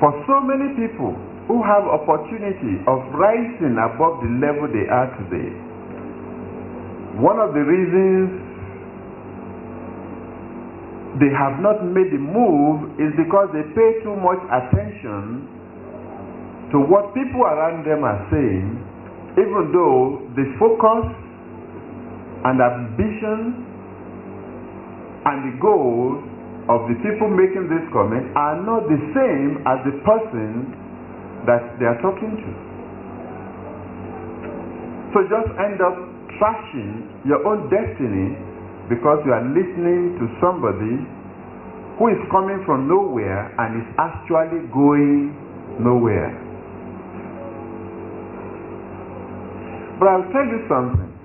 For so many people who have opportunity of rising above the level they are today, one of the reasons they have not made the move is because they pay too much attention to what people around them are saying, even though the focus and ambition and the goals of the people making this comment are not the same as the person that they are talking to. So just end up trashing your own destiny because you are listening to somebody who is coming from nowhere and is actually going nowhere. But I'll tell you something.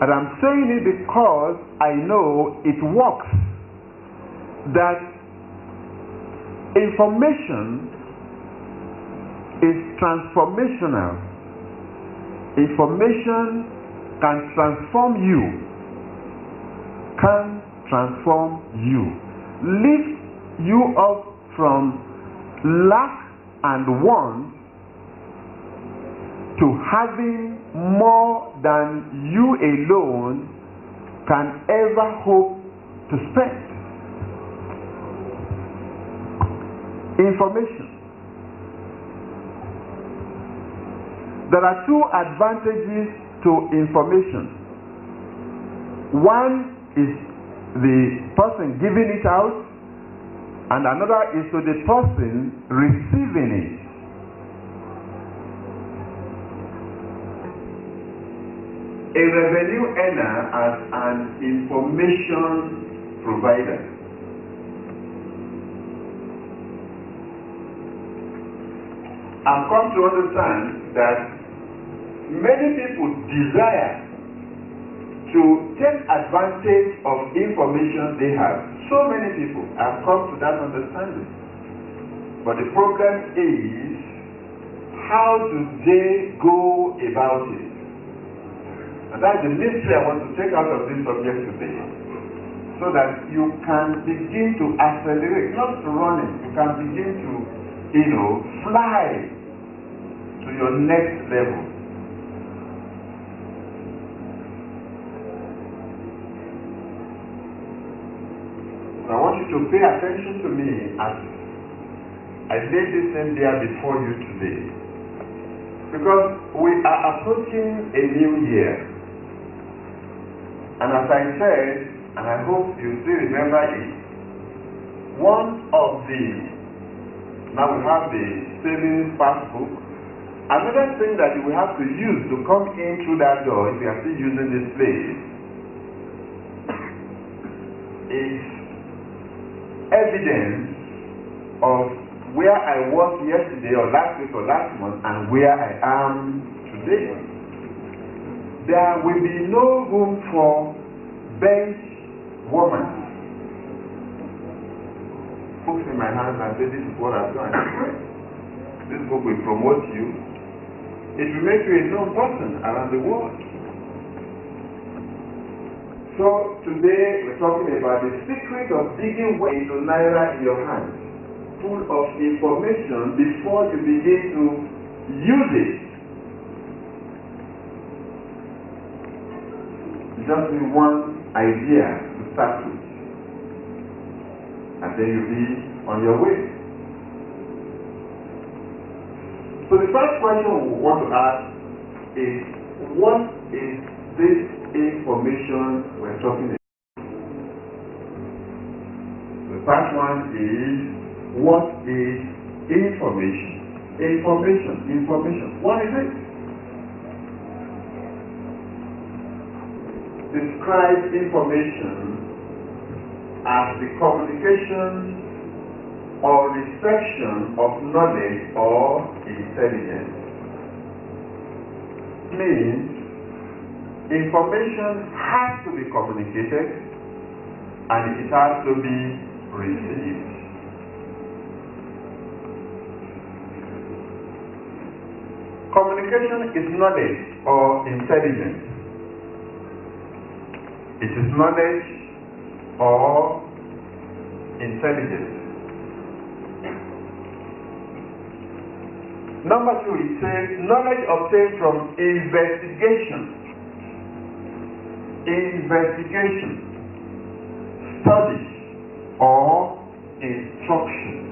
And I'm saying it because I know it works. That information is transformational. Information can transform you. Can transform you. Lift you up from lack and want to having more than you alone can ever hope to spend. Information. There are two advantages to information. One is the person giving it out, and another is to the person receiving it. A revenue earner as an information provider. I've come to understand that many people desire to take advantage of information they have. So many people have come to that understanding. But the problem is, how do they go about it? And that's the mystery I want to take out of this subject today. So that you can begin to accelerate, not running, you can begin to, fly to your next level. So I want you to pay attention to me as I lay this in there before you today. Because we are approaching a new year. And as I said, and I hope you still remember it, one of the, now we have the savings passbook. Another thing that you will have to use to come in through that door, if you are still using this place, is evidence of where I was yesterday or last week or last month and where I am today. There will be no room for bench woman. Books in my hands and say, this is what I've done. This book will promote you. It will make you a known person around the world. So today we're talking about the secret of digging way into Naira in your hands, full of information before you begin to use it. Just be one idea to start with, and then you'll be on your way. So the first question we want to ask is, what is this information we're talking about? The first one is, what is information? Information. What is it? Describe information as the communication or reception of knowledge or intelligence. Means information has to be communicated and it has to be received. Communication is knowledge or intelligence. It is knowledge or intelligence. Number 2, it says knowledge obtained from investigation. Investigation, study, or instruction.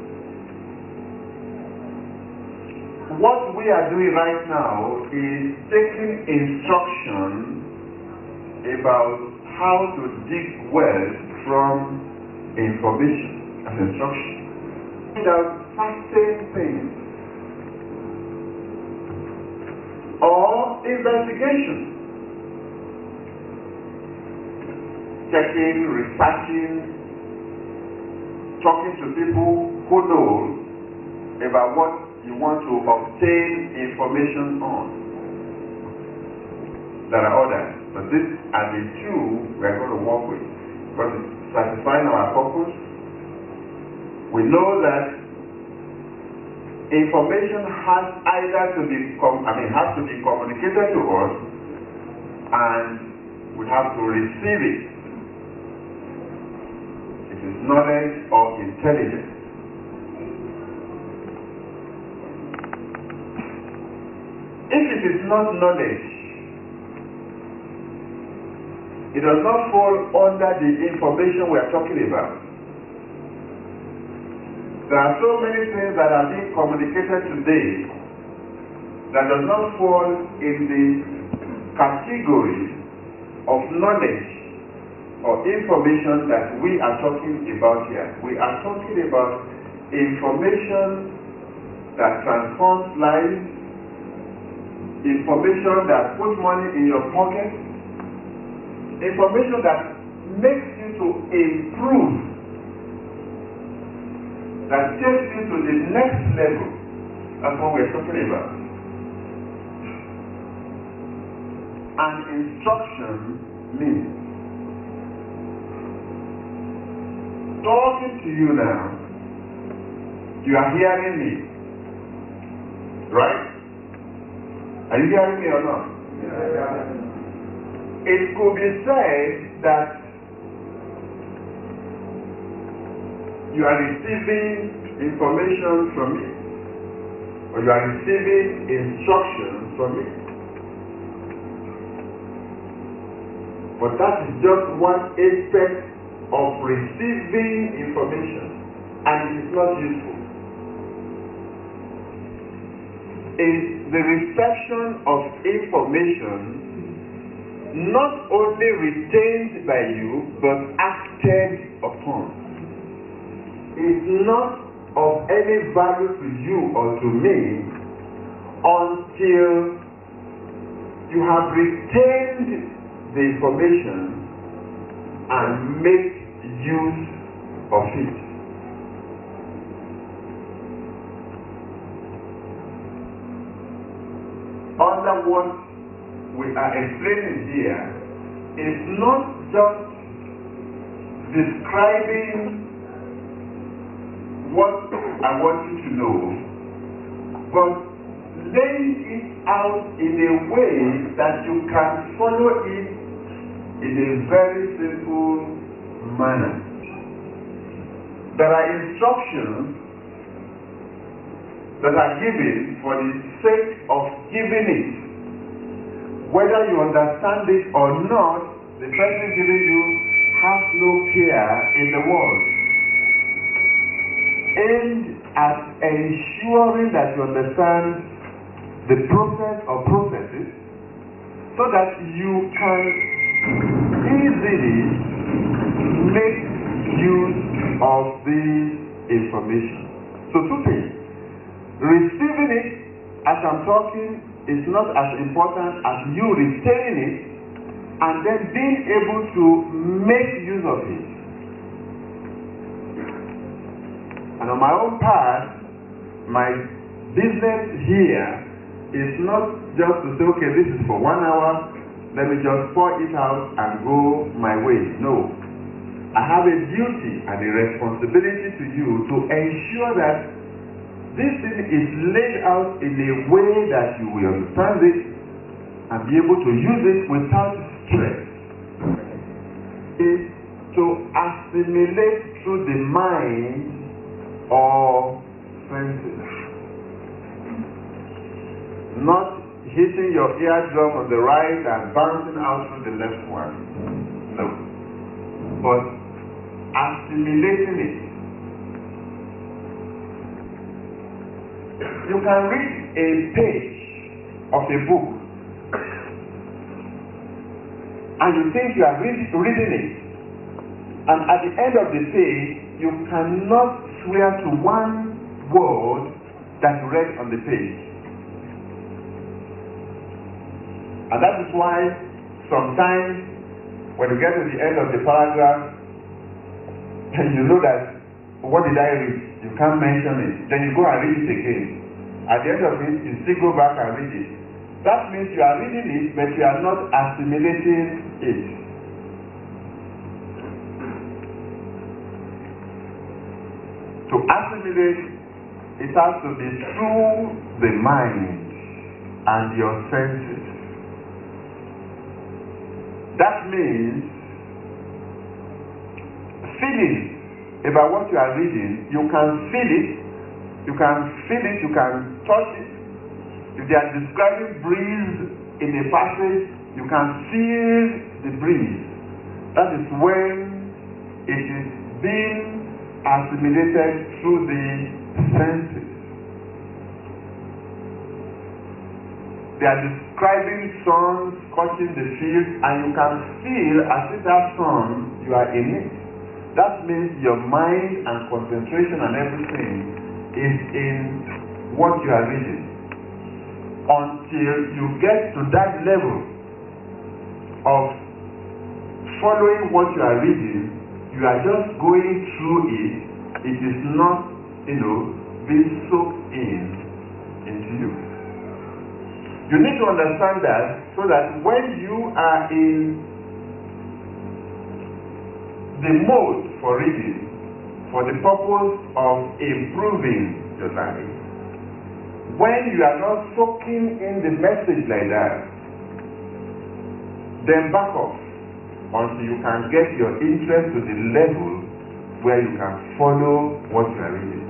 What we are doing right now is taking instruction about how to dig well from information as instruction. Find out certain things. Or investigation. Checking, researching, talking to people who know about what you want to obtain information on. There are others, but these are the two we are going to work with. Because it's satisfying our purpose. We know that information has either to be has to be communicated to us, and we have to receive it. It is knowledge or intelligence. If it is not knowledge, it does not fall under the information we are talking about. There are so many things that are being communicated today that does not fall in the category of knowledge or information that we are talking about here. We are talking about information that transforms lives, information that puts money in your pocket, information that makes you to improve, that takes you to the next level. That's what we're talking about. And instruction means talking to you now, you are hearing me, right? Are you hearing me or not? Yeah. It could be said that you are receiving information from me, or you are receiving instruction from me. But that is just one aspect of receiving information, and it is not useful. Is the reception of information not only retained by you, but acted upon. Is not of any value to you or to me until you have retained the information and make use of it. Under what we are explaining here is not just describing what I want you to know, but laying it out in a way that you can follow it in a very simple manner. There are instructions that are given for the sake of giving it. Whether you understand it or not, the person giving you has no care in the world. Aimed at ensuring that you understand the process or processes so that you can easily make use of this information. So two things. Receiving it as I'm talking is not as important as you retaining it and then being able to make use of it. And on my own part, my business here is not just to say, okay, this is for 1 hour, let me just pour it out and go my way. No. I have a duty and a responsibility to you to ensure that this thing is laid out in a way that you will understand it and be able to use it without stress. Is to assimilate through the mind or senses. not hitting your eardrum on the right and bouncing out through the left one. No. But assimilating it. You can read a page of a book and you think you are reading it, and at the end of the page you cannot swear to one word that you read on the page. And that is why sometimes when you get to the end of the paragraph and you know that, what did I read? You can't mention it. Then you go and read it again. At the end of it, you still go back and read it. That means you are reading it, but you are not assimilating it. To assimilate, it has to be through the mind and your senses. That means feeling about what you are reading. You can feel it, you can touch it. If they are describing breeze in a passage, you can feel the breeze. That is when it is being assimilated through the senses. They are describing sun scorching the field, and you can feel as if that sun, you are in it. That means your mind and concentration and everything is in what you are reading. Until you get to that level of following what you are reading, you are just going through it. It is not, being soaked into you. You need to understand that, so that when you are in the mode for reading, for the purpose of improving your life, when you are not soaking in the message like that, then back off until you can get your interest to the level where you can follow what you are reading.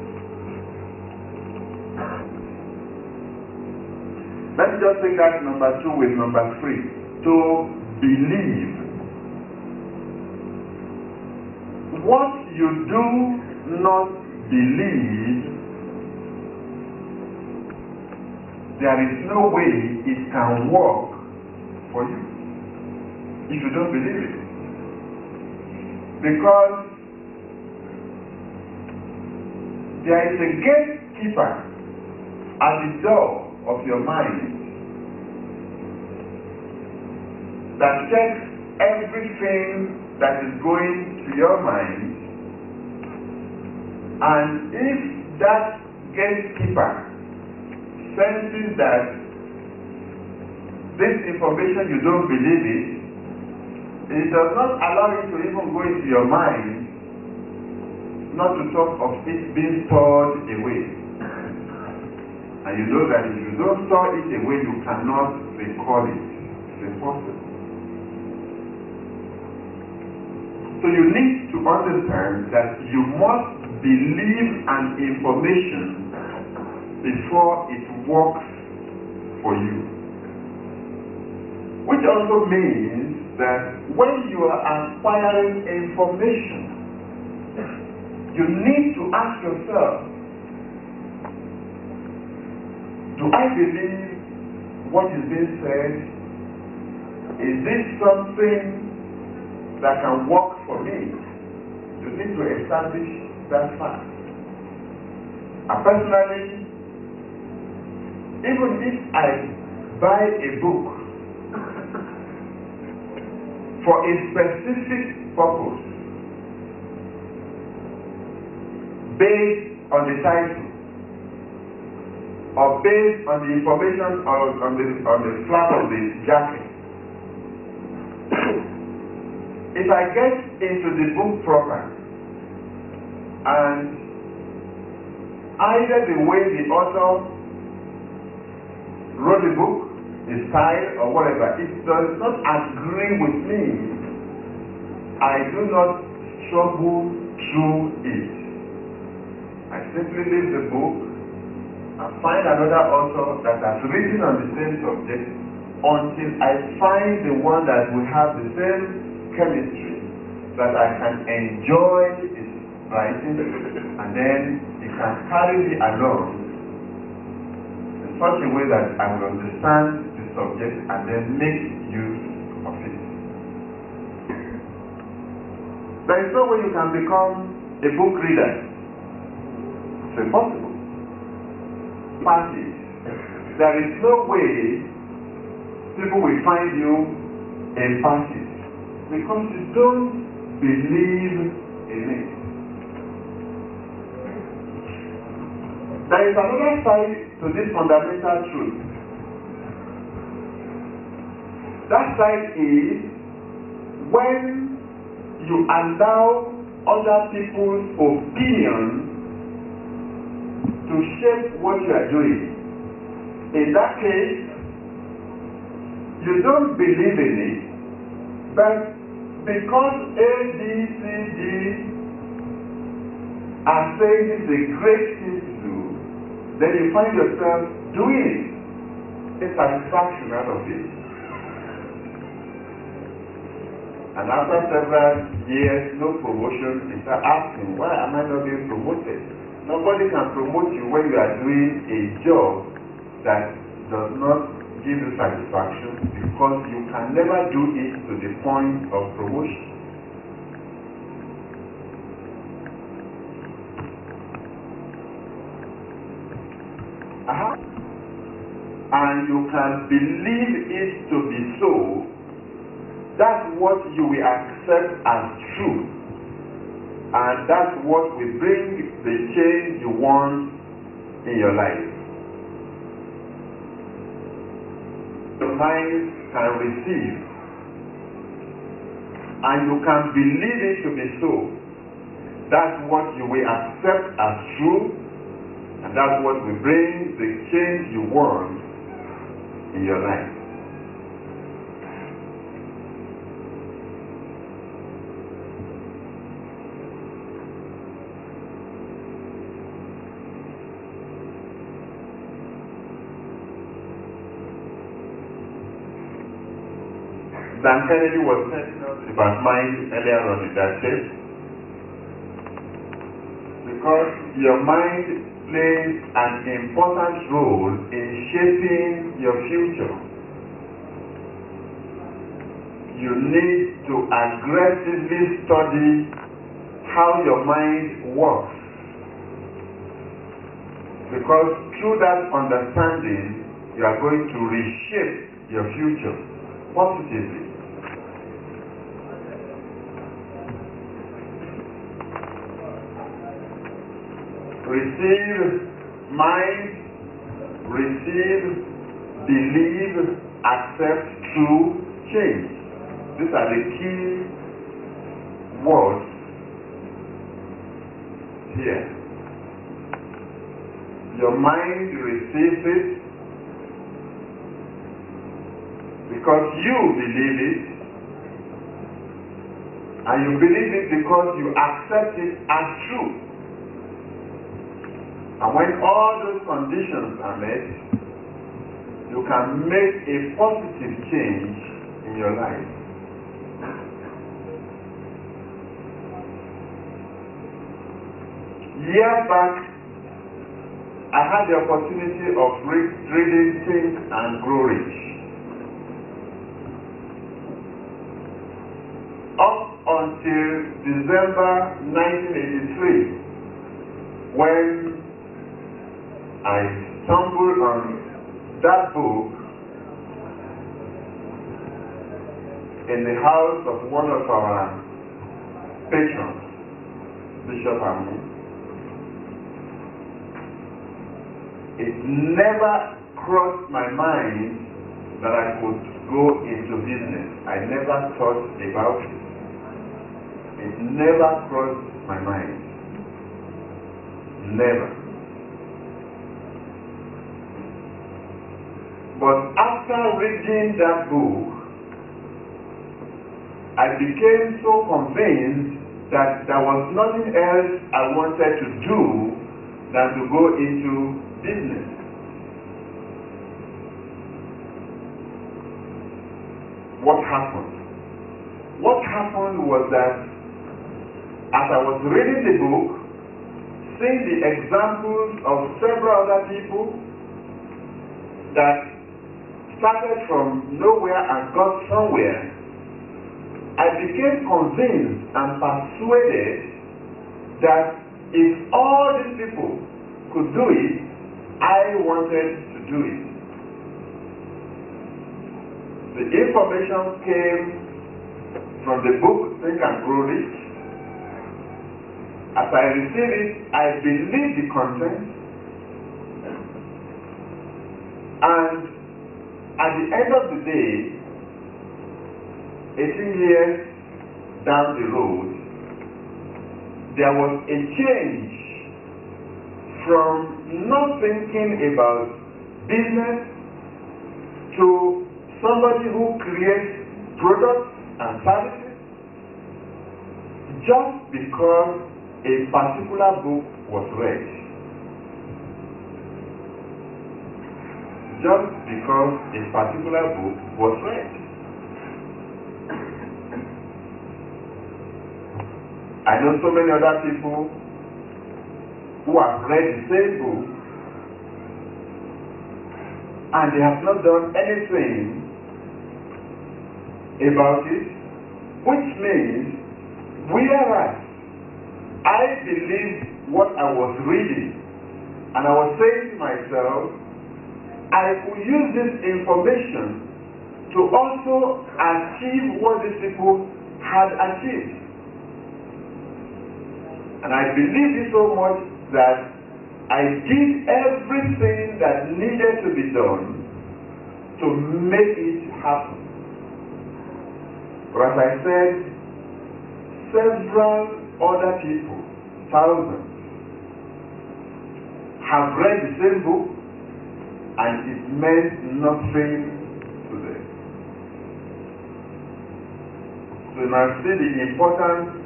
Let's just take that number 2 with number 3. To believe. What you do not believe, there is no way it can work for you if you don't believe it. Because there is a gatekeeper at the door of your mind that checks everything that is going to your mind, and if that gatekeeper senses that this information you don't believe it does not allow you to even go into your mind, not to talk of it being stored away. And you know that if you don't store it away, you cannot recall it. It's impossible. So you need to understand that you must believe an information before it works for you. Which also means that when you are acquiring information, you need to ask yourself, do I believe what is being said? Is this something that can work for me? You need to establish that fact. And personally, even if I buy a book for a specific purpose, based on the title, or based on the information on the flap of the jacket, if I get into the book proper, and either the way the author wrote the book, the style or whatever, it does not agree with me, I do not struggle through it. I simply leave the book and find another author that has written on the same subject until I find the one that will have the same chemistry, that I can enjoy its writing, and then it can carry me along in such a way that I will understand the subject and then make use of it. There is no way you can become a book reader. It's impossible. Passive. There is no way people will find you impassive because you don't believe in it. There is another side to this fundamental truth. That side is when you allow other people's opinion to shape what you are doing. In that case, you don't believe in it, but because A, B, C, D are saying it's a great thing to do, then you find yourself doing it. A satisfaction out of it. And after several years, no promotion, you start asking, why am I not being promoted? Nobody can promote you when you are doing a job that does not give you satisfaction, because you can never do it to the point of promotion. And you can believe it to be so. That's what you will accept as true. And that's what will bring the change you want in your life. Your mind can receive, and you can believe it to be so. That's what you will accept as true, and that's what will bring the change you want in your life. Dan Kennedy was telling us about mind earlier on in that case. Because your mind plays an important role in shaping your future. You need to aggressively study how your mind works. Because through that understanding, you are going to reshape your future positively. Receive, mind, receive, believe, accept, true, change. These are the key words here. Your mind receives it because you believe it, and you believe it because you accept it as true. And when all those conditions are met, you can make a positive change in your life. Years back, I had the opportunity of reading Think and Grow Rich. Up until December 1983, when I stumbled on that book in the house of one of our patrons, Bishop Amu. It never crossed my mind that I could go into business. I never thought about it. It never crossed my mind. Never. But after reading that book, I became so convinced that there was nothing else I wanted to do than to go into business. What happened? What happened was that as I was reading the book, seeing the examples of several other people that started from nowhere and got somewhere, I became convinced and persuaded that if all these people could do it, I wanted to do it. The information came from the book Think and Grow Rich. As I received it, I believed the content, and at the end of the day, 18 years down the road, there was a change from not thinking about business to somebody who creates products and services just because a particular book was read. Just because a particular book was read. I know so many other people who have read the same book and they have not done anything about it, which means whereas I believed what I was reading and I was saying to myself, I could use this information to also achieve what these people had achieved. And I believed it so much that I did everything that needed to be done to make it happen. But as I said, several other people, thousands, have read the same book and it meant nothing to them. So you must see the importance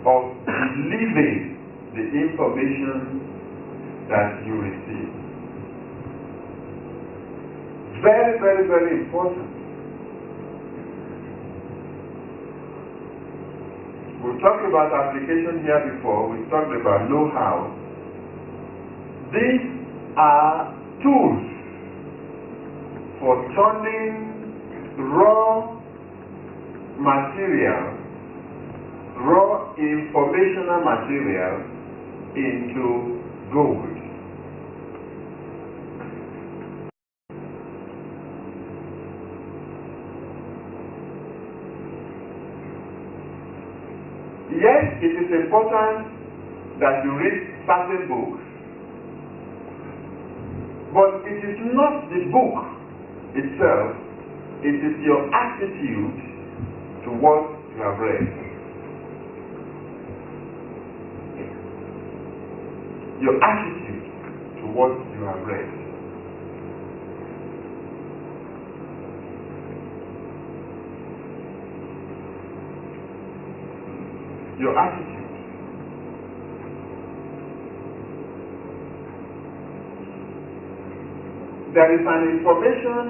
of believing the information that you receive. Very, very, very important. We've talked about application here before. We've talked about know-how. These are tools for turning raw material, raw informational material into gold. Yes, it is important that you read certain books, but it is not the book itself, it is your attitude to what you have read. Your attitude to what you have read. Your attitude. There is an information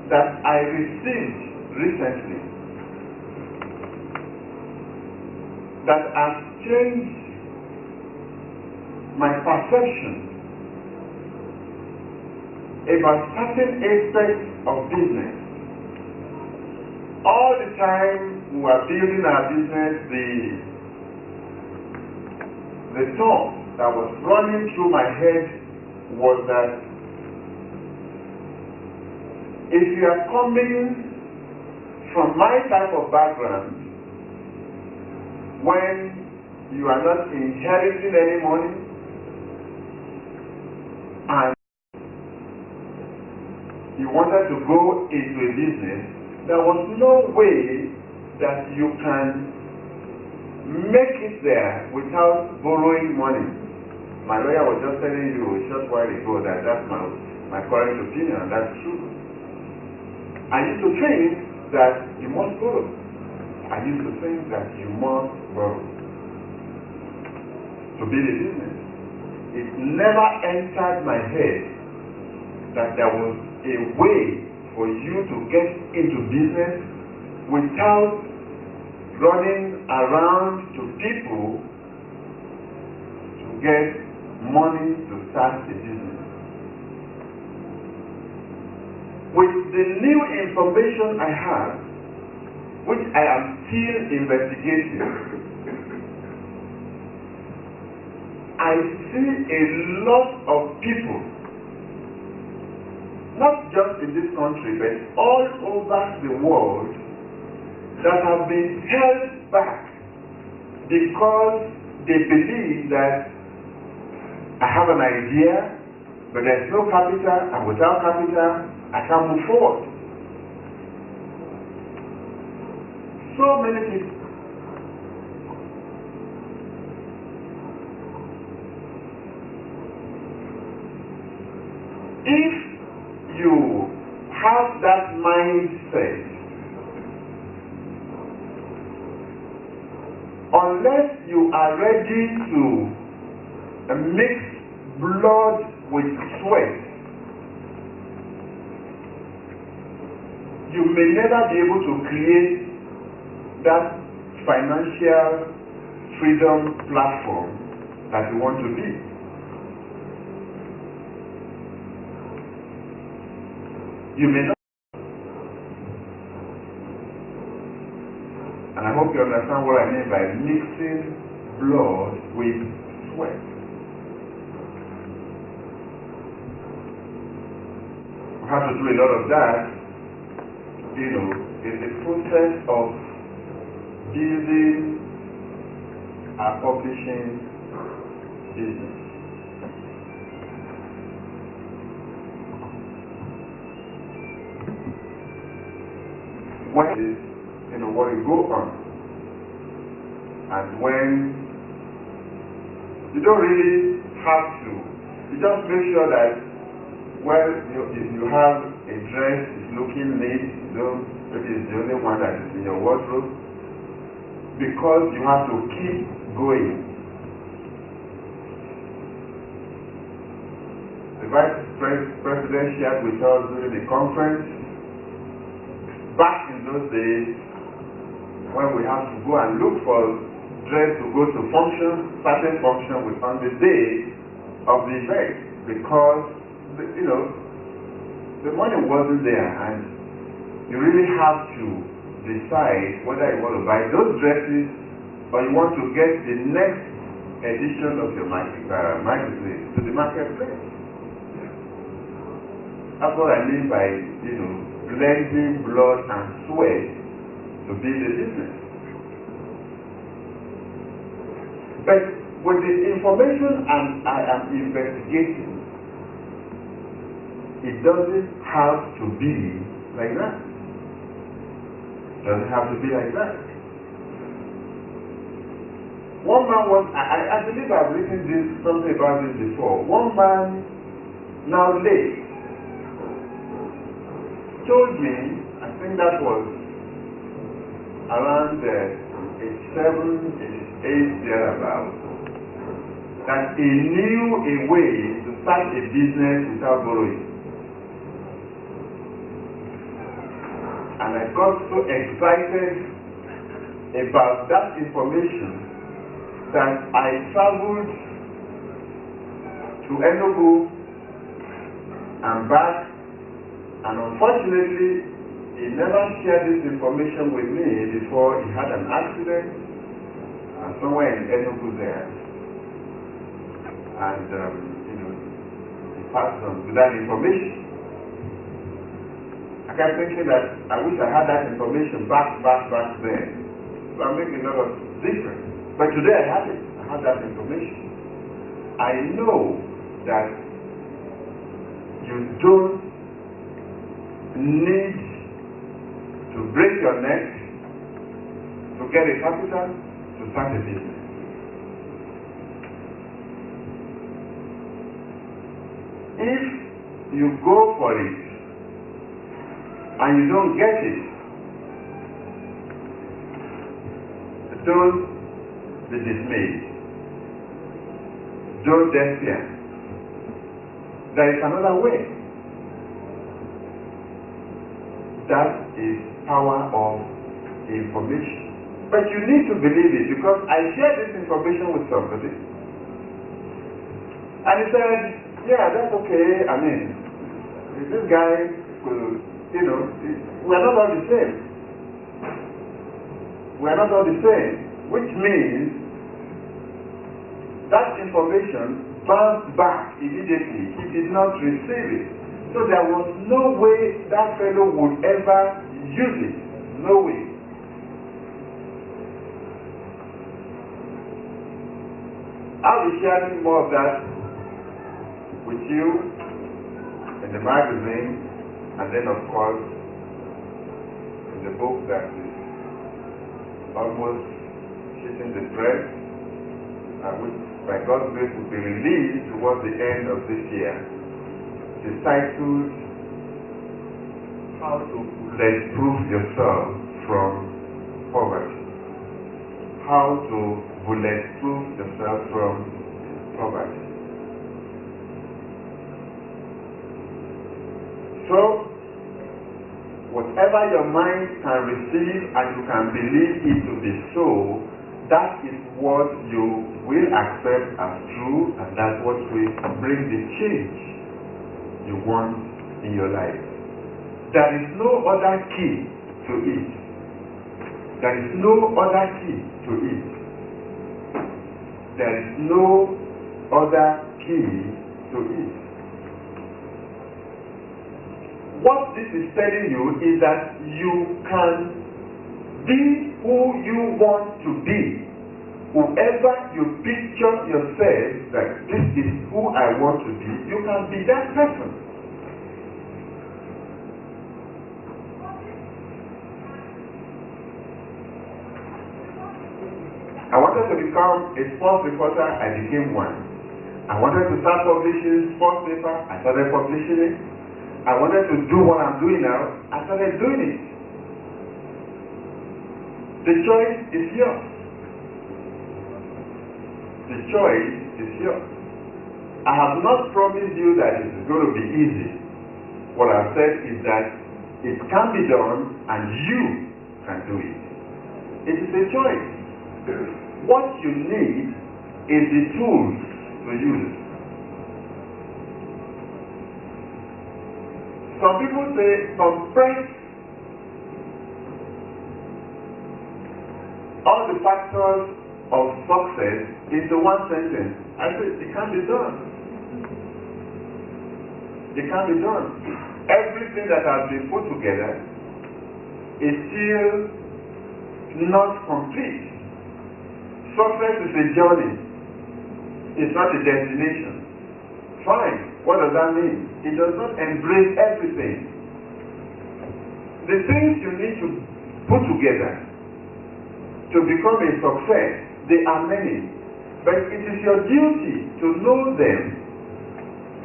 that I received recently that has changed my perception about certain aspects of business. All the time we were building our business, the thought that was running through my head was that if you are coming from my type of background, when you are not inheriting any money and you wanted to go into a business, there was no way that you can make it there without borrowing money. My lawyer was just telling you a short while ago that that's my current opinion, and that's true. I used to think that you must borrow. I used to think that you must borrow to build a business. it never entered my head that there was a way for you to get into business without running around to people to get money to start a business. With the new information I have, which I am still investigating, I see a lot of people, not just in this country, but all over the world, that have been held back because they believe that I have an idea, but there's no capital, and without capital, I can't move forward. So many people. If you have that mindset, unless you are ready to mix blood with sweat, you may never be able to create that financial freedom platform that you want to be. You may not. And I hope you understand what I mean by mixing blood with sweat. We have to do a lot of that, in the process of building our publishing business. When what will go on, and when you don't really have to, you just make sure that, well, if you have a dress, it's looking neat, maybe it's the only one that is in your wardrobe, because you have to keep going. The Vice President shared with us during the conference, back in those days, when we have to go and look for dress to go to certain function on the day of the event, because the money wasn't there, and you really have to decide whether you want to buy those dresses or you want to get the next edition of your magazine to the marketplace. That's what I mean by blending blood and sweat to build a business. But with the information I am investigating, it doesn't have to be like that. It doesn't have to be like that. One man was, I believe I've written something about this before. One man, now late, told me, I think that was around 87, 88 thereabouts, that he knew a way to start a business without borrowing. And I got so excited about that information that I traveled to Enugu and back, and unfortunately, he never shared this information with me before he had an accident somewhere in Enugu there. And, he passed on with that information. I kept thinking that I wish I had that information back then. So I'm making a lot of difference. But today I have it. I have that information. I know that you don't need to break your neck to get a capital to start a business. If you go for it and you don't get it, don't be dismayed. don't despair. There is another way. That is power of information. But you need to believe it, because I shared this information with somebody. And he said, yeah, that's okay. I mean, this guy will, we're not all the same. We're not all the same. Which means that information bounced back immediately. He did not receive it. So there was no way that fellow would ever use it. No way. I'll be sharing more of that with you in the magazine, and then of course in the book that is almost hitting the press, which by God's grace will be released towards the end of this year. It is titled How to Bulletproof Yourself from Poverty. How to bulletproof yourself from poverty. So, whatever your mind can receive and you can believe it to be so, that is what you will accept as true, and that's what will bring the change you want in your life. There is no other key to it. There is no other key to it. There is no other key to it. What this is telling you is that you can be who you want to be. Whoever you picture yourself that this is who I want to be, you can be that person. I wanted to become a sports reporter, I became one. I wanted to start publishing sports paper, I started publishing it. I wanted to do what I'm doing now, I started doing it. The choice is yours. The choice is yours. I have not promised you that it's going to be easy. What I've said is that it can be done and you can do it. It is a choice. What you need is the tools to use. Some people say compress all the factors of success into one sentence. I say it can't be done. It can't be done. Everything that has been put together is still not complete. Success is a journey. It's not a destination. Fine. What does that mean? It does not embrace everything. The things you need to put together to become a success, they are many. But it is your duty to know them,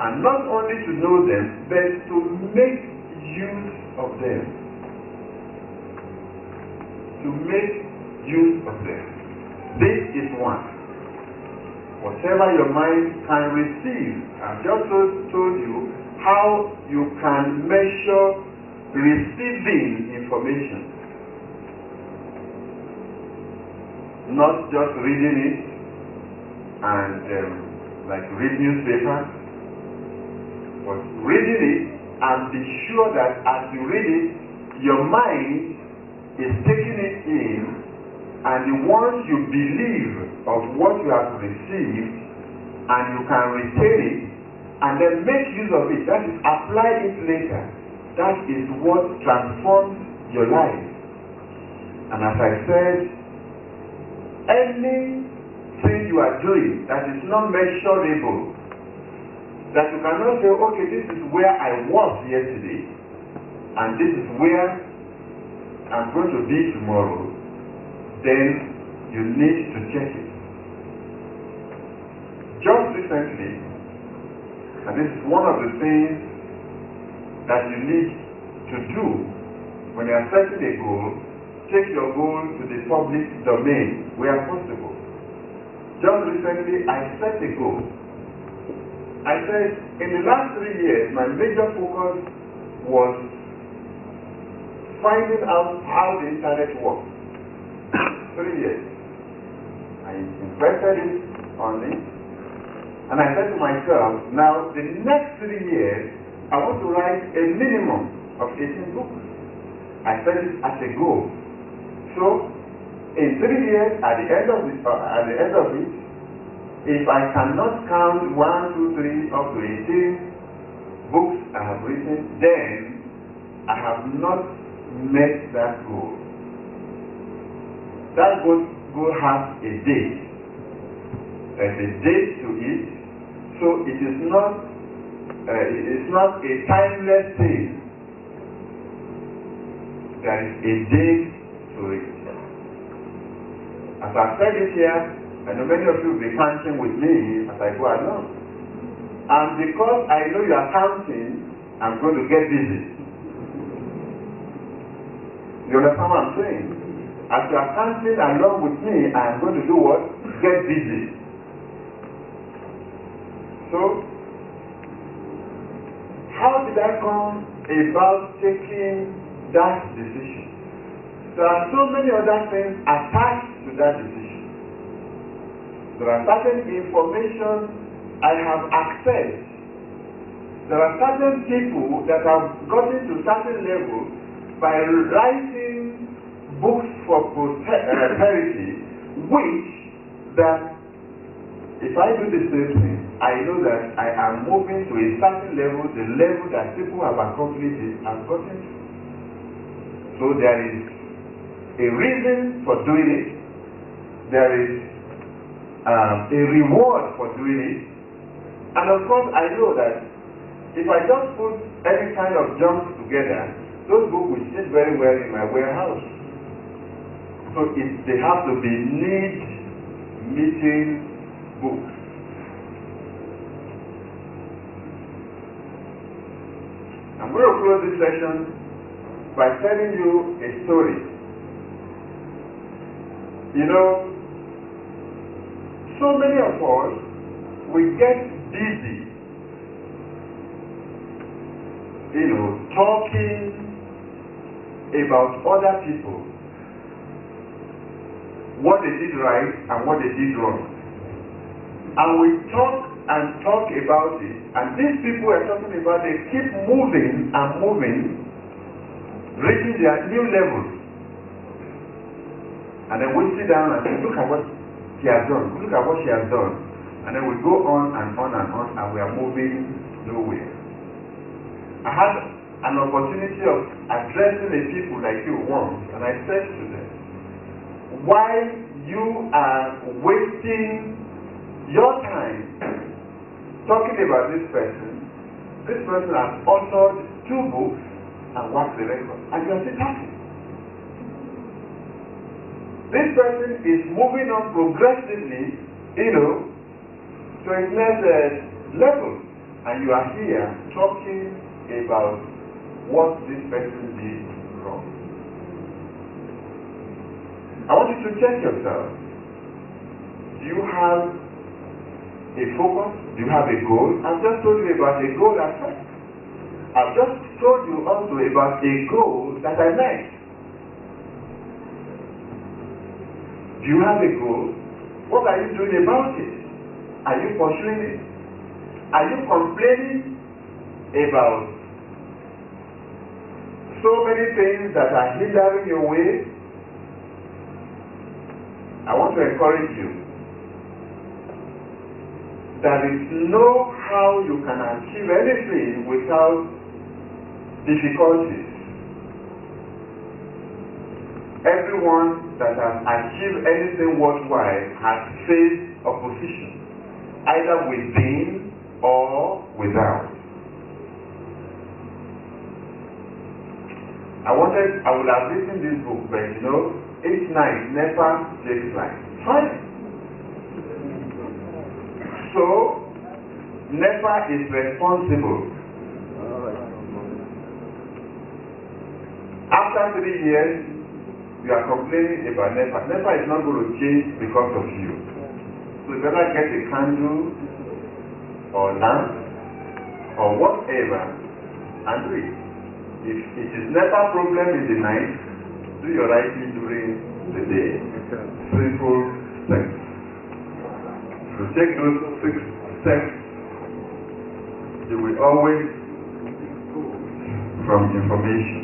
and not only to know them, but to make use of them. To make use of them. This is one. Whatever your mind can receive. I've just told you how you can measure receiving information. Not just reading it and like read newspapers, but reading it and be sure that as you read it, your mind is taking it in, and the ones you believe of what you have received, and you can retain it, and then make use of it. That is, apply it later. That is what transforms your life. And as I said, anything you are doing that is not measurable, that you cannot say, okay, this is where I was yesterday, and this is where I'm going to be tomorrow, then you need to check it. Just recently, and this is one of the things that you need to do when you are setting a goal, take your goal to the public domain where possible. Just recently, I set a goal I said, in the last 3 years, my major focus was finding out how the internet works. 3 years. I invested it on it, and I said to myself, now the next 3 years, I want to write a minimum of 18 books. I set it as a goal. So, in 3 years, at the end of it, if I cannot count 1, 2, 3 up to 18 books I have written, then I have not met that goal. That goal has a date. There's a date to it, so it is not a timeless thing. There is a date to it. As I've said it here, I know many of you will be counting with me as I go along. And because I know you are counting, I'm going to get busy. You understand what I'm saying? As you are counting along with me, I am going to do what? Get busy. So, how did I come about taking that decision? There are so many other things attached to that decision. There are certain information I have accessed. There are certain people that have gotten to certain levels by writing books for posterity, which that if I do the same thing, I know that I am moving to a certain level, the level that people have accomplished it and gotten to. So there is a reason for doing it. There is a reward for doing it. And of course, I know that if I just put any kind of junk together, those books will sit very well in my warehouse. So they have to be need-meeting books. I'm going to close this session by telling you a story. You know, so many of us, we get busy, talking about other people, what they did right and what they did wrong. And we talk and talk about it, and these people are talking about, they keep moving and moving, reaching their new levels. And then we sit down and say, look at what he has done, look at what she has done. And then we go on and on and on, and we are moving nowhere. I had an opportunity of addressing the people like you once, and I said to them, why you are wasting your time talking about this person has authored 2 books and worked the record, and you are still talking. This person is moving on progressively, to his next level, and you are here talking about what this person did wrong. I want you to check yourself. Do you have a focus? Do you have a goal? I've just told you about a goal at first. I've just told you also about a goal that I met. Do you have a goal? What are you doing about it? Are you pursuing it? Are you complaining about so many things that are hindering your way? I want to encourage you. There is no how you can achieve anything without difficulties. Everyone that has achieved anything worthwhile has faced opposition, either within or without. I would have written this book, but each night never takes life. Fine. So, NEPA is responsible. After 3 years, you are complaining about NEPA. NEPA is not going to change because of you. So you better get a candle or land or whatever and do it. If it is never a problem in the night, do your writing during the day. Simple steps. If you take those 6 steps, you will always from information.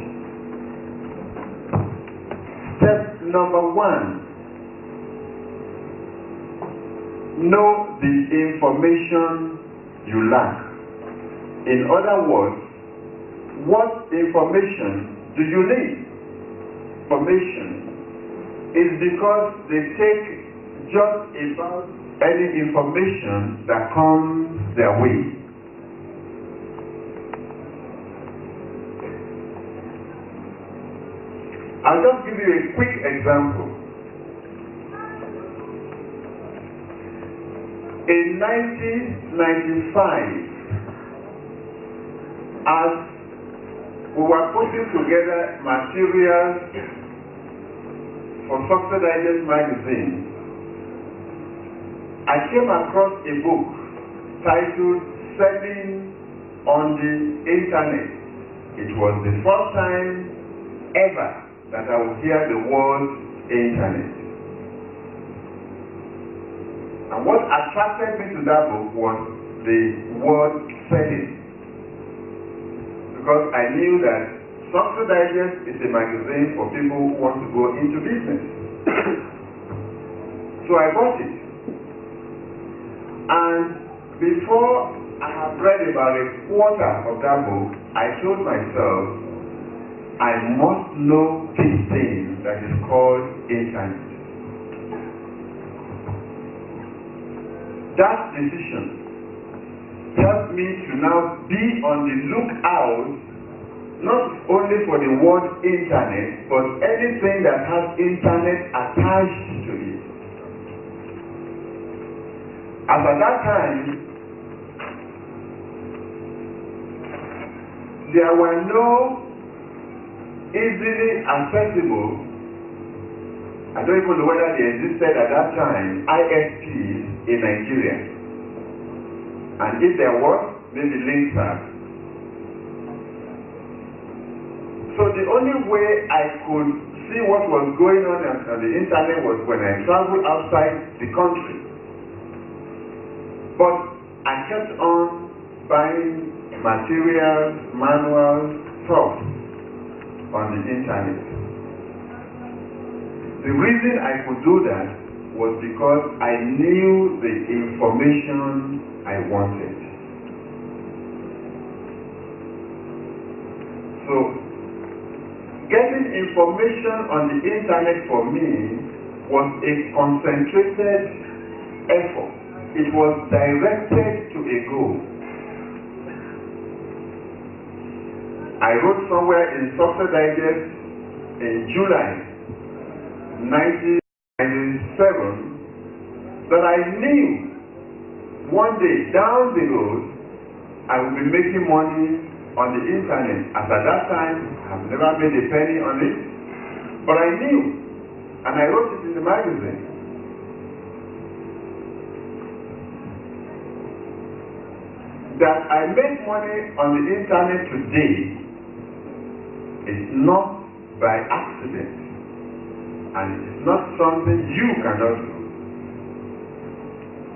Step number 1. Know the information you lack. In other words, what information do you need? Information is because they take just about any information that comes their way. I'll just give you a quick example. In 1995, as we were putting together materials for Success Digest magazine, I came across a book titled Selling on the Internet. It was the first time ever that I would hear the word internet. And what attracted me to that book was the word selling. Because I knew that Success Digest is a magazine for people who want to go into business. So I bought it. And before I had read about a quarter of that book, I told myself, I must know this thing that is called internet. That decision helped me to now be on the lookout, not only for the word internet, but anything that has internet attached to it. As at that time, there were no easily accessible, I don't even know whether they existed at that time, ISPs in Nigeria. And if there was, maybe links are. So the only way I could see what was going on the internet was when I traveled outside the country. But I kept on buying materials, manuals, stuff on the internet. The reason I could do that was because I knew the information I wanted. So, getting information on the internet for me was a concentrated effort. It was directed to a goal. I wrote somewhere in Success Digest in July 1997 that I knew one day down the road I would be making money on the internet. As at that time, I've never made a penny on it, but I knew, and I wrote it in the magazine. That I make money on the internet today is not by accident, and it is not something you cannot do.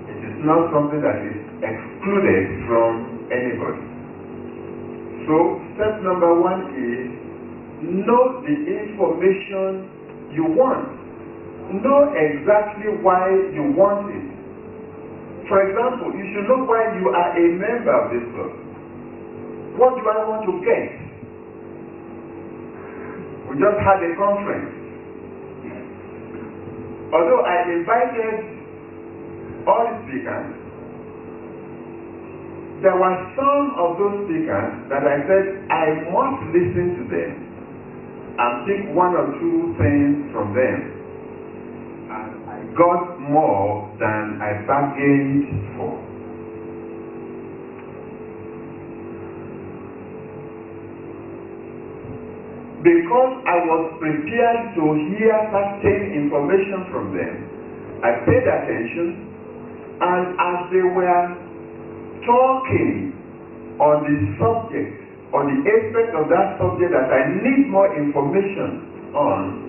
It is not something that is excluded from anybody. So step number 1 is know the information you want. Know exactly why you want it. For example, you should know why you are a member of this club. What do I want to get? We just had a conference. Although I invited all the speakers, there were some of those speakers that I said I must listen to them and pick 1 or 2 things from them. And I got more than I bargained for. Because I was prepared to hear certain information from them, I paid attention, and as they were talking on the subject, on the aspect of that subject that I need more information on,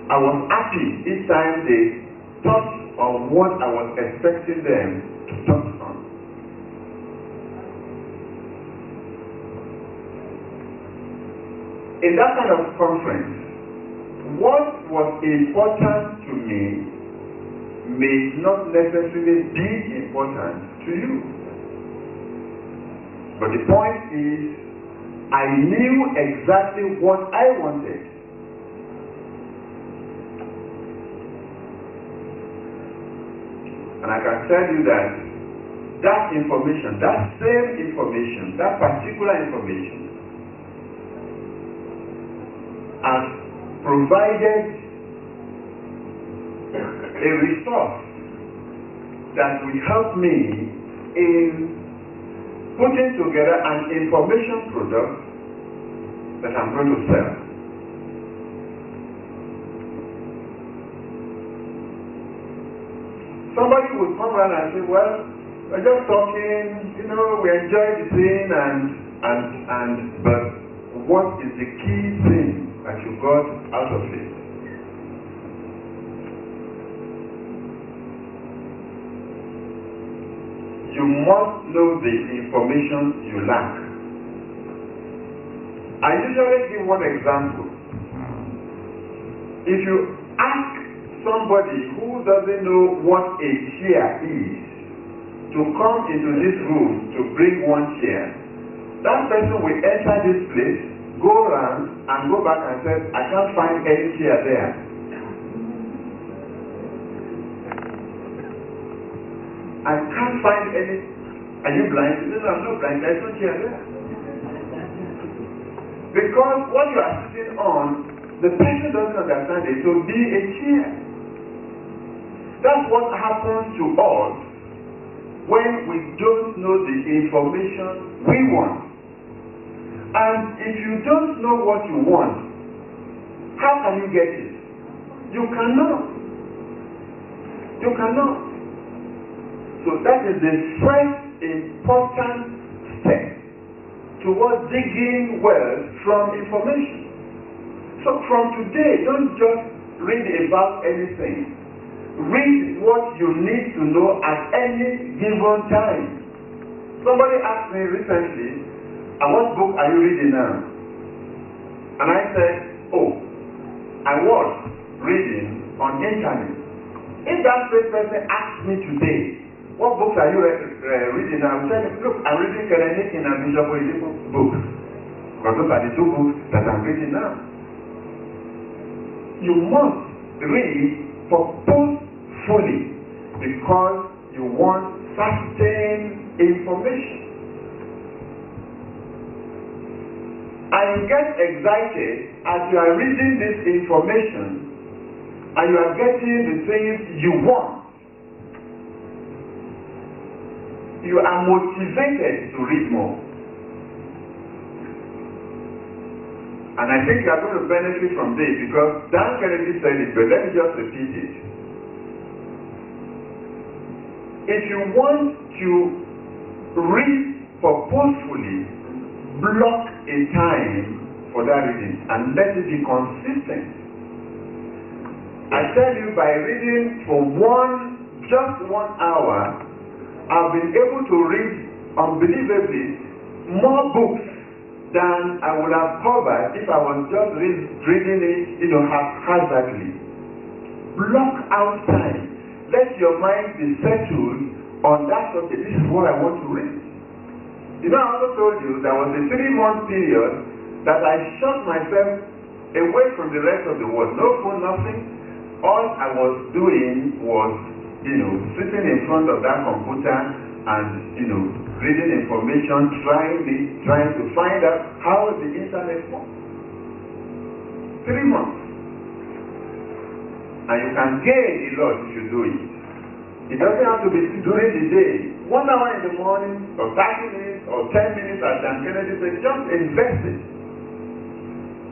I was happy each time they touched on what I was expecting them to touch on. In that kind of conference, what was important to me may not necessarily be important to you. But the point is, I knew exactly what I wanted. And I can tell you that that information, that same information, that particular information, has provided a resource that will help me in putting together an information product that I'm going to sell. Somebody would come around and say, well, we're just talking, we enjoy the thing but what is the key thing that you got out of it? You must know the information you lack. I usually give one example. If you ask somebody who doesn't know what a chair is to come into this room to bring one chair, that person will enter this place, go around and go back and say, I can't find any chair there. I can't find any. Are you blind? No, I'm not blind. There's no chair there. Because what you are sitting on, the person doesn't understand it to be a chair. That's what happens to us when we don't know the information we want. And if you don't know what you want, how can you get it? You cannot. You cannot. So that is the first important step towards digging wells from information. So from today, don't just read about anything. Read what you need to know at any given time. Somebody asked me recently, what book are you reading now? And I said, I was reading on internet. If that same person asked me today, what books are you reading now? I'm saying, look, I'm reading Kereniki and Bishop Oyedepo's books. Because those are the two books that I'm reading now. You must read purposefully because you want certain information. And you get excited as you are reading this information and you are getting the things you want. You are motivated to read more. And I think you are going to benefit from this because Dan Kennedy said it, but let me just repeat it. If you want to read purposefully, block a time for that reading and let it be consistent. I tell you, by reading for just 1 hour, I've been able to read unbelievably more books than I would have covered if I was just reading it, haphazardly. Block out time. Let your mind be settled on that subject. This is what I want to read. I also told you there was a 3-month period that I shut myself away from the rest of the world. No phone, nothing. All I was doing was sitting in front of that computer and, reading information, trying to find out how the internet works. 3 months. And you can gain a lot if you do it. It doesn't have to be during the day. 1 hour in the morning, or 30 minutes, or 10 minutes, as Dan Kennedy said, just invest it.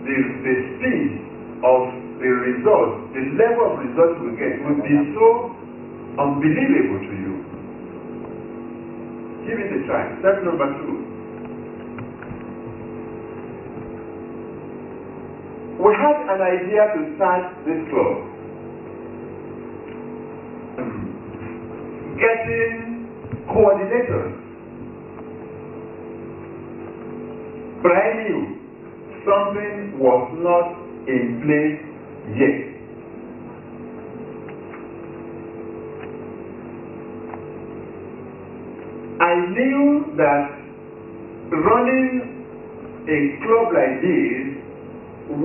The speed of the results, the level of results we get will be so unbelievable to you. Give it a try. Step number 2. We had an idea to start this club. Getting coordinators. But I knew something was not in place yet. I knew that running a club like this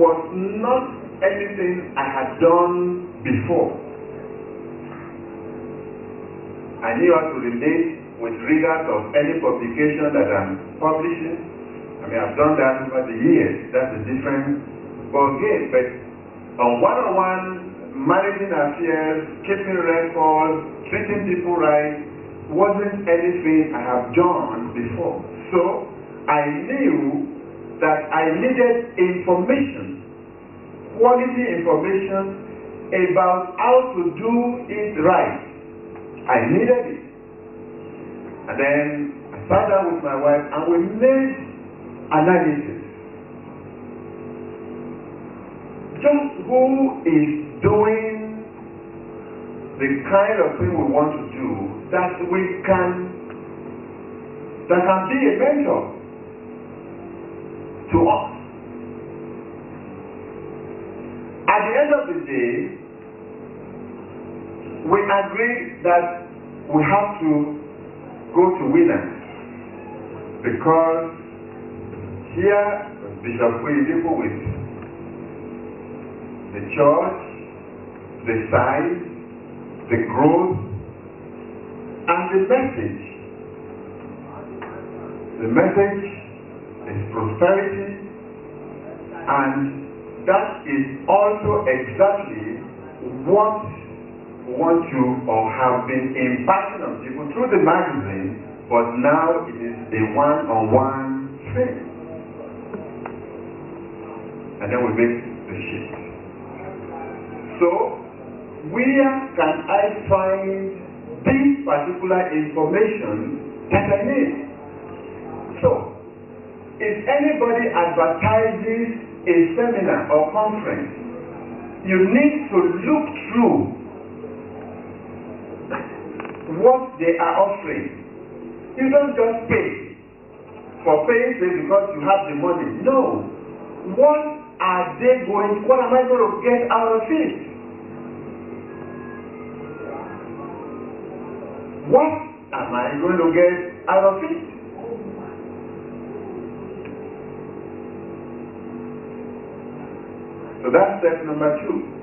was not anything I had done before. I knew how to relate with readers of any publication that I'm publishing. I mean, I've done that over the years. That's a different ballgame. But on one-on-one, managing affairs, keeping records, treating people right, wasn't anything I have done before. So I knew that I needed information, quality information about how to do it right. I needed it. And then I sat down with my wife and we made analysis. Just who is doing the kind of thing we want to do that can be a mentor to us. At the end of the day, we agreed that we have to go to Winners, because here Bishop Oyedepo with the church, the size, the growth, and the message. The message is prosperity, and that is also exactly what we want to or have been imparting on people through the magazine, but now it is a one-on-one thing. And then we make the shift. So, where can I find this particular information that I need? So, if anybody advertises a seminar or conference, you need to look through what they are offering. You don't just pay for paying because you have the money. No. What am I going to get out of it? What am I going to get out of it? So that's step number 2.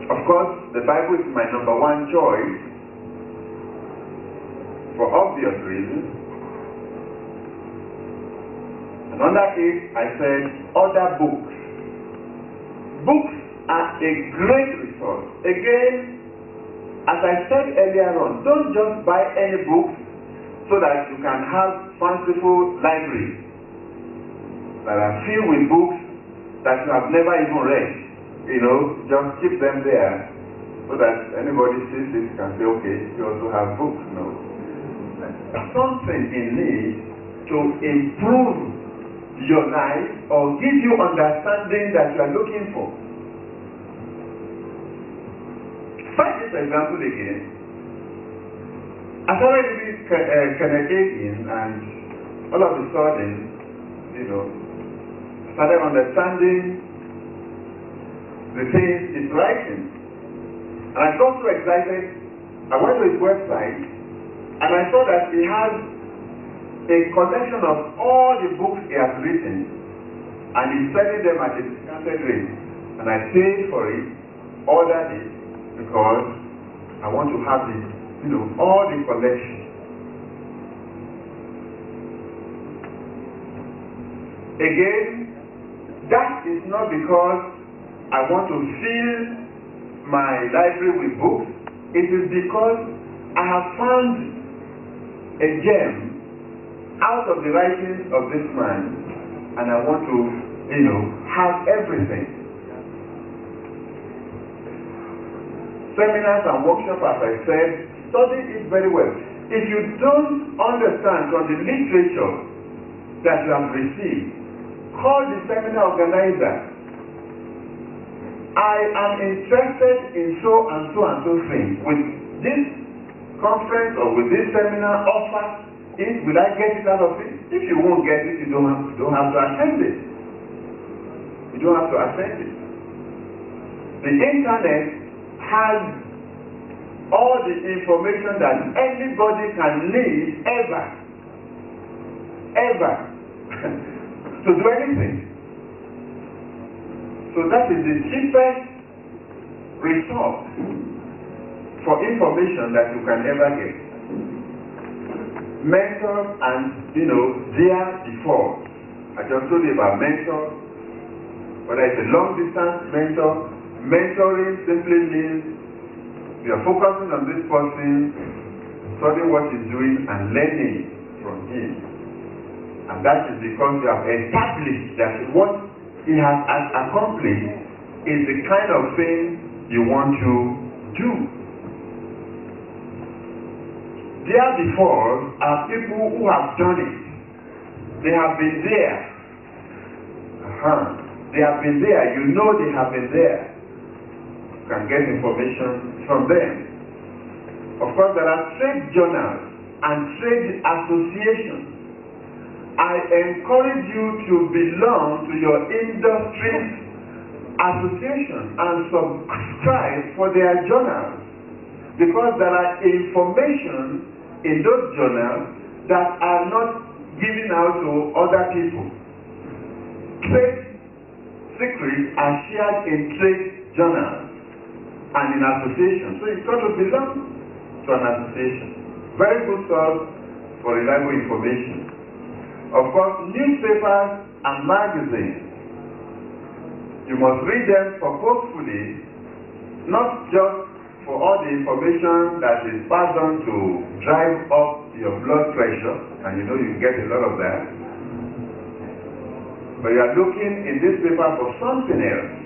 Of course, the Bible is my number 1 choice for obvious reasons. And under it, I said other books. Books are a great resource. Again, as I said earlier on, don't just buy any book so that you can have fanciful libraries that are filled with books that you have never even read. You know, just keep them there so that anybody sees it can say, okay, you also have books. No. There's something in need to improve your life or give you understanding that you are looking for. Find this example again. I started reading Kenneth Hagin, and all of a sudden, you know, I started understanding the things he's writing. And I got so excited, I went to his website and I saw that he has a collection of all the books he has written, and he's selling them at a discounted rate. And I paid for it, ordered it, because I want to have it, you know, all the collection. Again, that is not because I want to fill my library with books. It is because I have found a gem out of the writings of this man, and I want to, you know, have everything. seminars and workshops, as I said, study it very well. If you don't understand from the literature that you have received, call the seminar organizer. I am interested in so and so and so things. With this conference or with this seminar offer, will I get it out of it? If you won't get it, you don't have to attend it. You don't have to attend it. The internet has all the information that anybody can need ever to do anything. So that is the cheapest resource for information that you can ever get. Mentors and, there before. I just told you about mentors. Whether it's a long distance mentor, mentoring simply means you are focusing on this person, studying what he's doing and learning from him. And that is because you have established that what he has accomplished is the kind of thing you want to do. There before are people who have done it. They have been there. They have been there. You know they have been there. You can get information from them. Of course, there are trade journals and trade associations. I encourage you to belong to your industry association and subscribe for their journals, because there are information in those journals that are not given out to other people. Trade secrets are shared in trade journals and in associations. So you've got to belong to an association. Very good source for reliable information. Of course, newspapers and magazines. You must read them purposefully, not just for all the information that is passed on to drive up your blood pressure, and you get a lot of that. But you are looking in this paper for something else.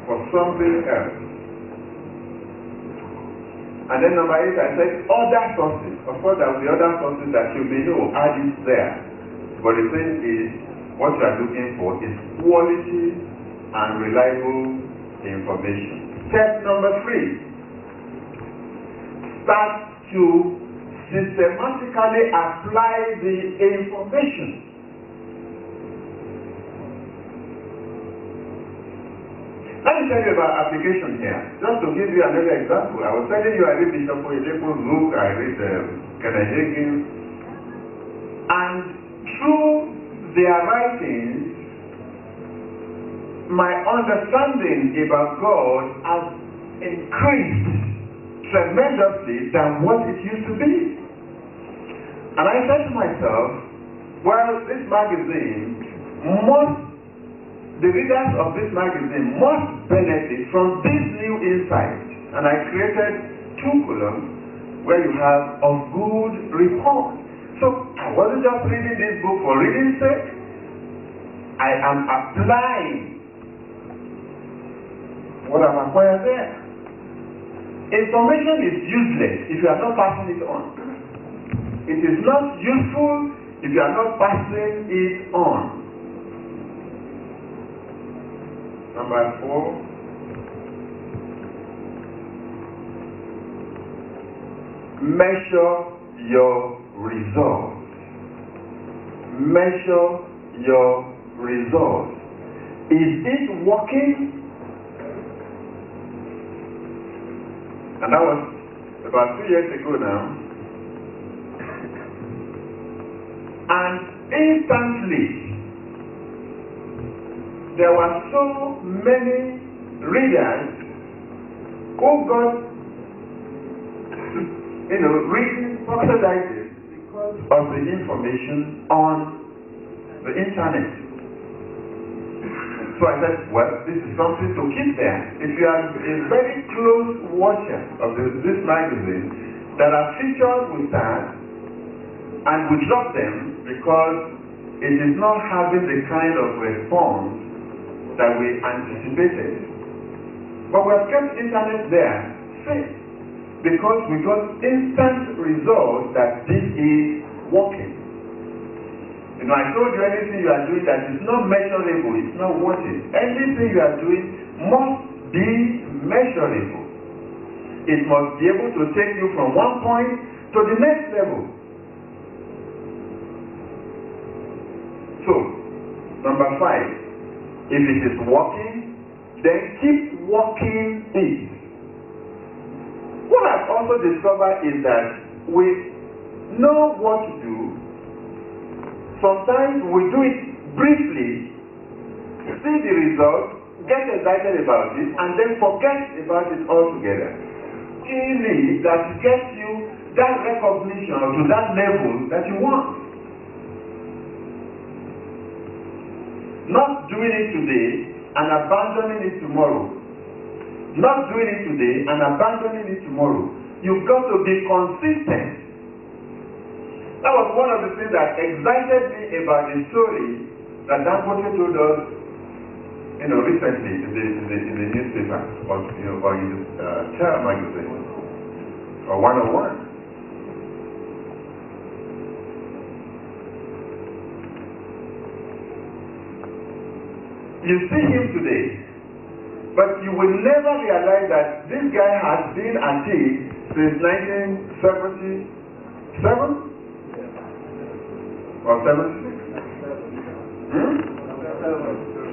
For something else. And then number 8, I said other sources. Of course, there will be other sources that you may know, add it there. But the thing is, what you are looking for is quality and reliable information. Step number 3. Start to systematically apply the information. Let me tell you about application here. Just to give you another example. I was telling you I read Bishop Oyedepo's book, I read Kenneth Hagin, and through their writings, my understanding about God has increased tremendously than what it used to be. And I said to myself, well, this magazine the readers of this magazine must benefit from this new insight. And I created 2 columns where you have of good report. So I wasn't just reading this book for reading's sake. I am applying what I've acquired there. Information is useless if you are not passing it on. It is not useful if you are not passing it on. Number 4. Measure your results. Measure your results. Is it working? And that was about 2 years ago now. And instantly, there were so many readers who got, reading subsidized because of the information on the internet. So I said, well, this is something to keep there. If you are a very close watcher of this magazine, there are features we start and we drop them because it is not having the kind of response that we anticipated. But we have kept internet there safe because we got instant results that this is working. You know, I told you anything you are doing that is not measurable, it's not working. Anything you are doing must be measurable. It must be able to take you from one point to the next level. So, number 5, if it is working, then keep working it. What I've also discovered is that we know what to do. Sometimes we do it briefly, see the result, get excited about it, and then forget about it altogether. You need that gets you that recognition to that level that you want. Not doing it today and abandoning it tomorrow. Not doing it today and abandoning it tomorrow. You've got to be consistent. That was one of the things that excited me about the story that Dangote told us, recently in the newspaper or in the Terra magazine or 101. You see him today, but you will never realize that this guy has been at it since 1977. Or 76?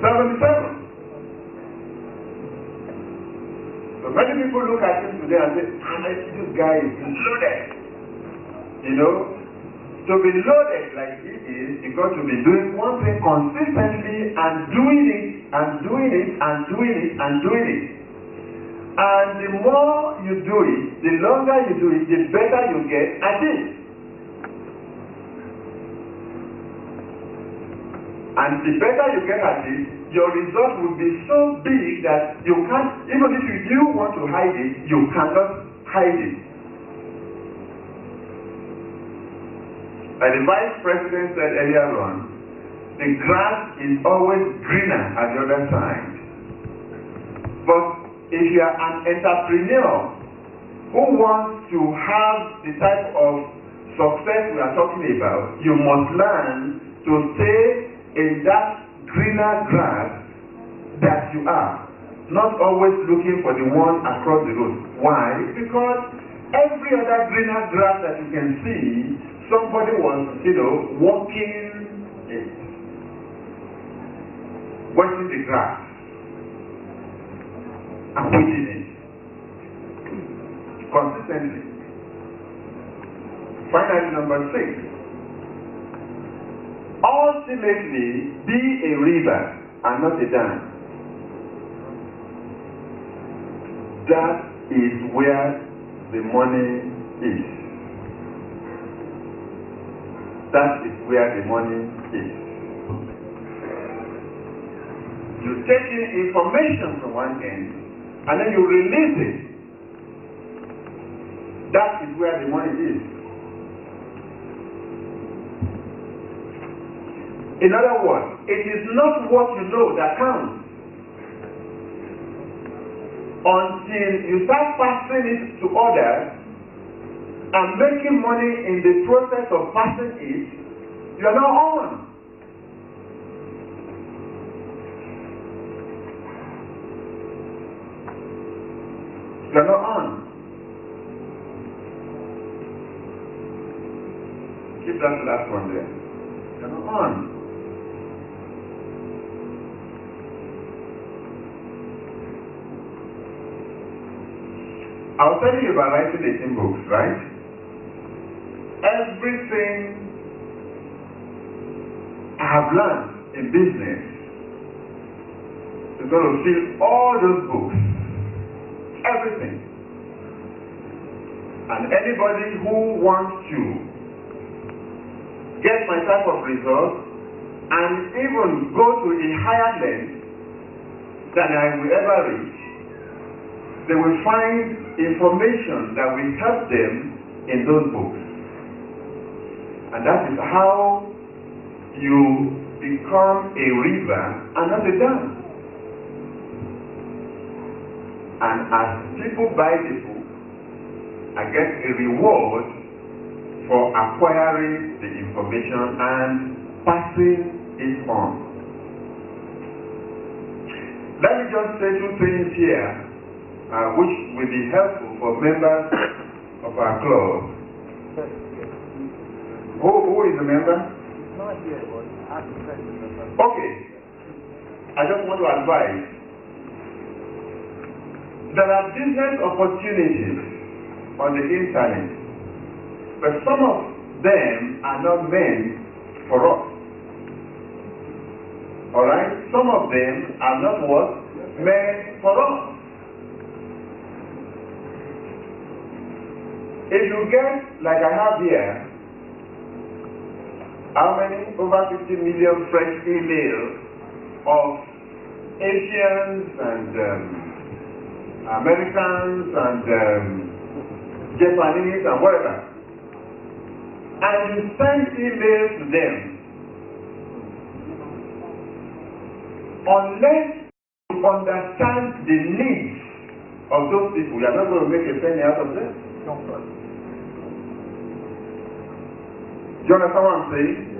77. So many people look at him today and say, this guy is loaded. To be loaded like he is, you've got to be doing one thing consistently and doing it and doing it and doing it and doing it. And the more you do it, the longer you do it, the better you get at it. And the better you get at it, your result will be so big that you can't, even if you want to hide it, you cannot hide it. Like the Vice President said earlier on, the grass is always greener at the other side. But if you are an entrepreneur who wants to have the type of success we are talking about, you must learn to stay in that greener grass that you are, not always looking for the one across the road. Why? Because every other greener grass that you can see, somebody was, walking it, watching the grass and weeding it consistently. Finally, number 6. Ultimately, be a river and not a dam. That is where the money is. That is where the money is. You take in information from one end and then you release it. That is where the money is. In other words, it is not what you know that counts. Until you start passing it to others and making money in the process of passing it, you are not on. You are not on. Keep that last one there. You are not on. I was telling you about writing 18 books, right? Everything I have learned in business is going to fill all those books. Everything. And anybody who wants to get my type of results and even go to a higher length than I will ever reach, they will find information that will help them in those books. And that is how you become a river and not a dam. And as people buy people, I get a reward for acquiring the information and passing it on. Let me just say two things here, which will be helpful for members of our club. Who is a member? Okay. I just want to advise. There are business opportunities on the internet, but some of them are not meant for us. Alright? Some of them are not what? Meant for us. If you get, like I have here, how many? Over 50 million fresh emails of Asians and Americans and Japanese and whatever. And you send emails to them. Unless you understand the needs of those people, you are not going to make a penny out of them. Do you understand what I'm saying?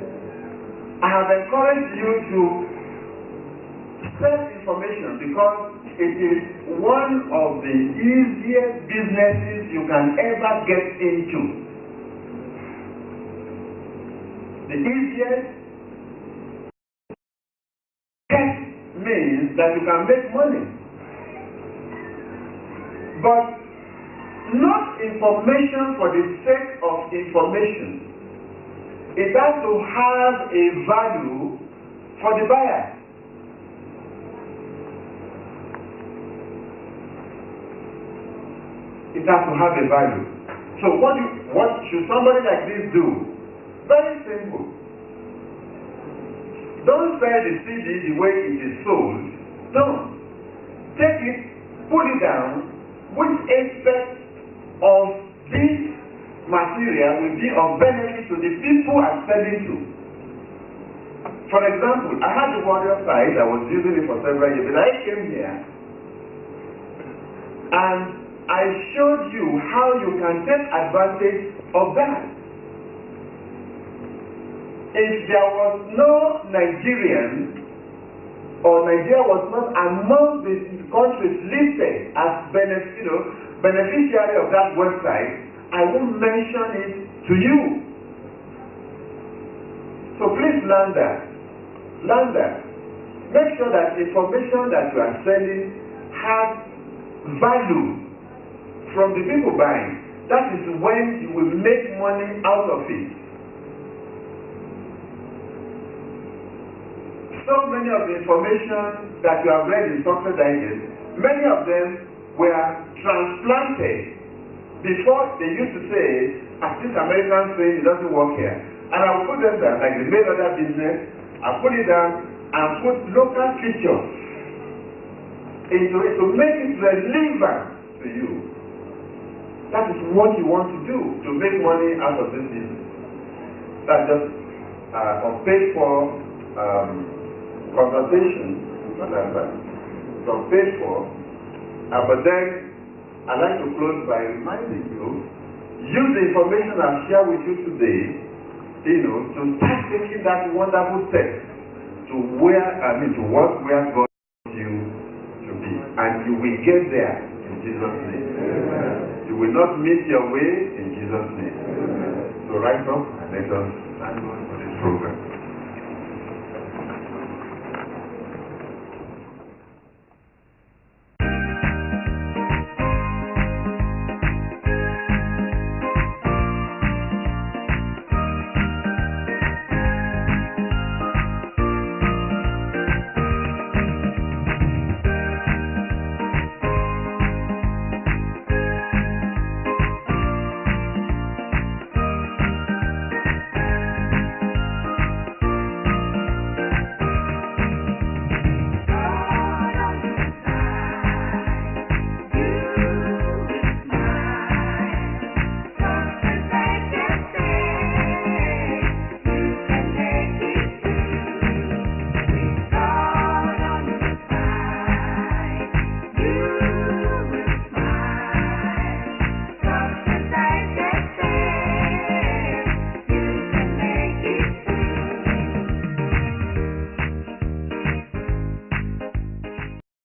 I have encouraged you to search information because it is one of the easiest businesses you can ever get into. The easiest means that you can make money. But not information for the sake of information. It has to have a value for the buyer. It has to have a value. So what should somebody like this do? Very simple. Don't sell the CD the way it is sold. Don't. Take it, put it down. Which aspect of this material will be of benefit to the people I'm selling to? For example, I had the Warrior site, I was using it for several years, but I came here and I showed you how you can take advantage of that. If there was no Nigerian, or Nigeria was not among the countries listed as beneficiary of that website, I won't mention it to you. So please learn that. Learn that. Make sure that information that you are selling has value from the people buying. That is when you will make money out of it. So many of the information that you have read in Success Digest, many of them were transplanted. Before they used to say, as this American say, it doesn't work here. And I will put them down, like they made other business, I put it down and put local features into it to make it relevant to you. That is what you want to do to make money out of this business. That's just unpaid for consultation, not like that. From paid for, but then I'd like to close by reminding you, use the information I've shared with you today, to start taking that wonderful step to where God wants you to be. And you will get there in Jesus' name. You will not miss your way in Jesus' name. So right now, let us stand on for this program.